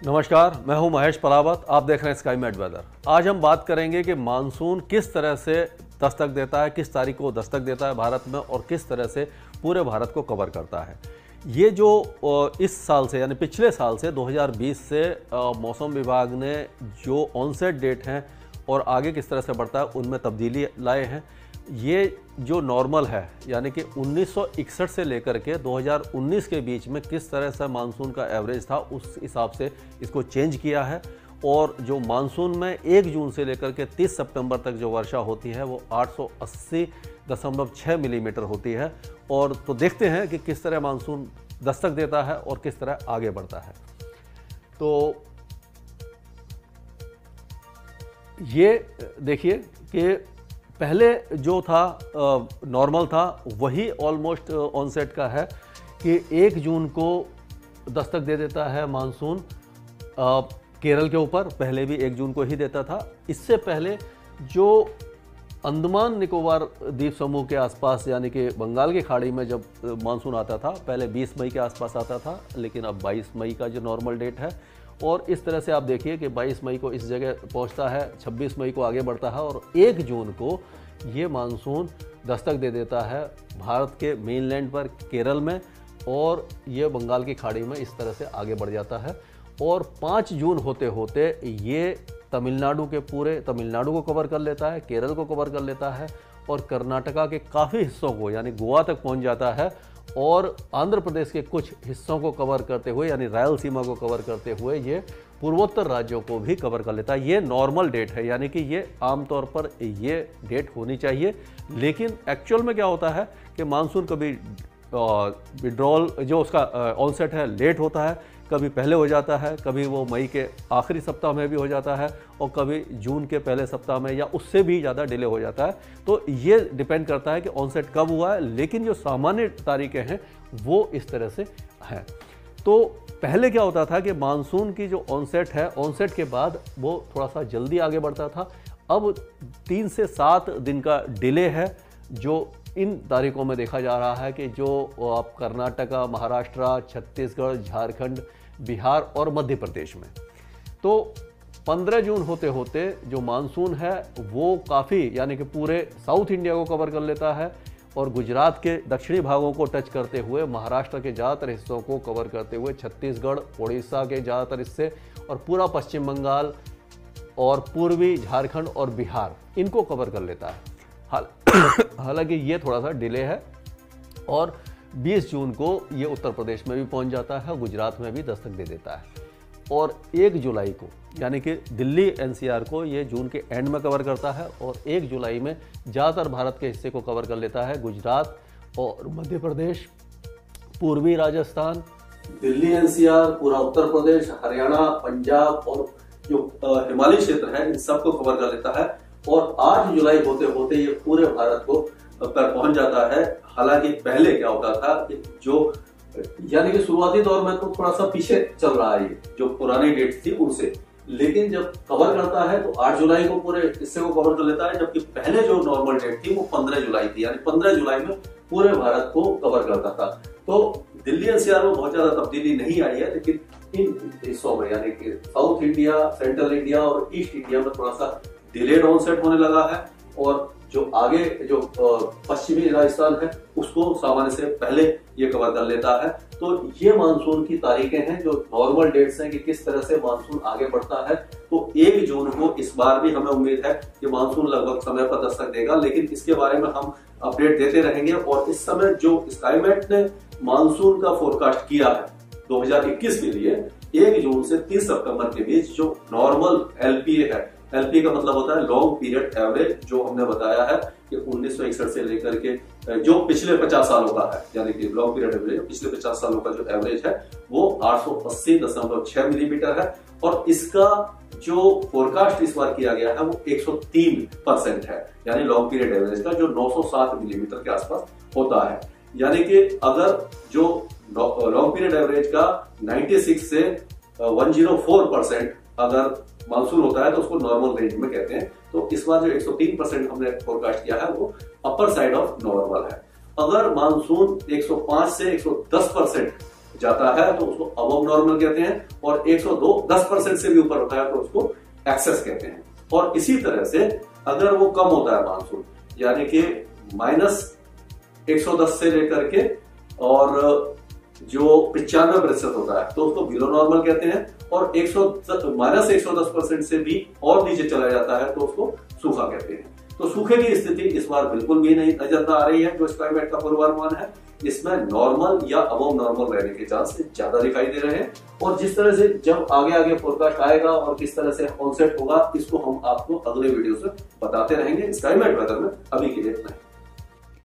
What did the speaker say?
नमस्कार, मैं हूं महेश पलावत। आप देख रहे हैं स्काई मेट वेदर। आज हम बात करेंगे कि मानसून किस तरह से दस्तक देता है, किस तारीख को दस्तक देता है भारत में और किस तरह से पूरे भारत को कवर करता है। ये जो इस साल से यानी पिछले साल से 2020 से मौसम विभाग ने जो ऑनसेट डेट हैं और आगे किस तरह से बढ़ता है उनमें तब्दीली लाए हैं। ये जो नॉर्मल है यानी कि 1961 से लेकर के 2019 के बीच में किस तरह से मानसून का एवरेज था उस हिसाब से इसको चेंज किया है। और जो मानसून में 1 जून से लेकर के 30 सितंबर तक जो वर्षा होती है वो 880.6 मिलीमीटर होती है। और तो देखते हैं कि किस तरह मानसून दस्तक देता है और किस तरह आगे बढ़ता है। तो ये देखिए कि पहले जो था नॉर्मल था वही ऑलमोस्ट ऑनसेट का है कि 1 जून को दस्तक दे देता है मानसून केरल के ऊपर। पहले भी 1 जून को ही देता था। इससे पहले जो अंडमान निकोबार द्वीप समूह के आसपास यानी कि बंगाल की खाड़ी में जब मानसून आता था, पहले 20 मई के आसपास आता था, लेकिन अब 22 मई का जो नॉर्मल डेट है। और इस तरह से आप देखिए कि 22 मई को इस जगह पहुंचता है, 26 मई को आगे बढ़ता है और 1 जून को ये मानसून दस्तक दे देता है भारत के मेनलैंड पर केरल में और ये बंगाल की खाड़ी में इस तरह से आगे बढ़ जाता है। और 5 जून होते होते ये तमिलनाडु के पूरे तमिलनाडु को कवर कर लेता है, केरल को कवर कर लेता है और कर्नाटका के काफ़ी हिस्सों को यानी गोवा तक पहुंच जाता है और आंध्र प्रदेश के कुछ हिस्सों को कवर करते हुए यानी रायलसीमा को कवर करते हुए ये पूर्वोत्तर राज्यों को भी कवर कर लेता है। ये नॉर्मल डेट है यानी कि ये आमतौर पर ये डेट होनी चाहिए। लेकिन एक्चुअल में क्या होता है कि मानसून कभी विड्रॉल जो उसका ऑनसेट है लेट होता है, कभी पहले हो जाता है, कभी वो मई के आखिरी सप्ताह में भी हो जाता है और कभी जून के पहले सप्ताह में या उससे भी ज़्यादा डिले हो जाता है। तो ये डिपेंड करता है कि ऑनसेट कब हुआ है। लेकिन जो सामान्य तारीखें हैं वो इस तरह से हैं। तो पहले क्या होता था कि मानसून की जो ऑनसेट है, ऑनसेट के बाद वो थोड़ा सा जल्दी आगे बढ़ता था। अब 3 से 7 दिन का डिले है जो इन तारीखों में देखा जा रहा है कि जो आप कर्नाटका, महाराष्ट्र, छत्तीसगढ़, झारखंड, बिहार और मध्य प्रदेश में। तो 15 जून होते होते जो मानसून है वो काफ़ी यानी कि पूरे साउथ इंडिया को कवर कर लेता है और गुजरात के दक्षिणी भागों को टच करते हुए महाराष्ट्र के ज़्यादातर हिस्सों को कवर करते हुए छत्तीसगढ़, उड़ीसा के ज़्यादातर हिस्से और पूरा पश्चिम बंगाल और पूर्वी झारखंड और बिहार इनको कवर कर लेता है। हालांकि ये थोड़ा सा डिले है और 20 जून को ये उत्तर प्रदेश में भी पहुंच जाता है, गुजरात में भी दस्तक दे देता है। और 1 जुलाई को यानी कि दिल्ली एनसीआर को ये जून के एंड में कवर करता है और 1 जुलाई में ज़्यादातर भारत के हिस्से को कवर कर लेता है, गुजरात और मध्य प्रदेश, पूर्वी राजस्थान, दिल्ली एनसीआर, पूरा उत्तर प्रदेश, हरियाणा, पंजाब और जो हिमालयी क्षेत्र है इन सबको कवर कर लेता है। और 8 जुलाई होते होते ये पूरे भारत को पर पहुंच जाता है। हालांकि पहले क्या होता था कि जो यानी कि शुरुआती दौर में तो थोड़ा सा पीछे चल रहा है ये जो पुरानी डेट थी उनसे, लेकिन जब कवर करता है तो 8 जुलाई को पूरे हिस्से को कवर कर लेता है, जबकि पहले जो नॉर्मल डेट थी वो 15 जुलाई थी यानी 15 जुलाई में पूरे भारत को कवर करता था। तो दिल्ली एनसीआर में बहुत ज्यादा तब्दीली नहीं आई है, लेकिन इन हिस्सों में यानी कि साउथ इंडिया, सेंट्रल इंडिया और ईस्ट इंडिया में थोड़ा सा डिलेड ऑनसेट होने लगा है और जो आगे जो पश्चिमी राजस्थान है उसको सामान्य से पहले ये कवर कर लेता है। तो ये मानसून की तारीखें हैं जो नॉर्मल डेट्स हैं कि किस तरह से मानसून आगे बढ़ता है। तो 1 जून को इस बार भी हमें उम्मीद है कि मानसून लगभग समय पर दस्तक देगा, लेकिन इसके बारे में हम अपडेट देते रहेंगे। और इस समय जो स्काईमेट ने मानसून का फोरकास्ट किया है 2021 के लिए 1 जून से 30 सितंबर के बीच जो नॉर्मल एलपीए है, एलपी का मतलब होता है लॉन्ग पीरियड एवरेज, जो हमने बताया है कि 1961 से लेकर के जो पिछले 50 सालों का है यानी कि लॉन्ग पीरियड एवरेज पिछले 50 सालों का जो एवरेज है वो 880.6 मिलीमीटर है। और इसका जो फोरकास्ट इस बार किया गया है वो 103% है यानी लॉन्ग पीरियड एवरेज का, जो 907 मिलीमीटर के आसपास होता है। यानी कि अगर जो लॉन्ग पीरियड एवरेज का 96 से 104% अगर मानसून होता है तो उसको नॉर्मल रेंज में कहते हैं। तो इस बार जो 103% हमने फोरकास्ट किया है वो अपर साइड ऑफ नॉर्मल है। अगर मानसून 105 से 110% जाता है तो उसको अबव नॉर्मल कहते हैं, और 102 10% से भी ऊपर होता है तो उसको एक्सेस कहते हैं। और इसी तरह से अगर वो कम होता है मानसून, यानी कि -110 से लेकर के और जो 95% होता है तो उसको बिलो नॉर्मल कहते हैं, और -110% से भी और नीचे चला जाता है तो उसको सूखा कहते हैं। तो सूखे की स्थिति इस बार बिल्कुल भी नहीं नजर आ रही है। जो स्काईमेट का पूर्वानुमान है इसमें नॉर्मल या अबव नॉर्मल रहने के चांस ज्यादा दिखाई दे रहे हैं। और जिस तरह से जब आगे आगे फोरकास्ट आएगा और किस तरह से ऑनसेट होगा इसको हम आपको अगले वीडियो से बताते रहेंगे। स्काईमेट वेदर में अभी के लिए इतना ही।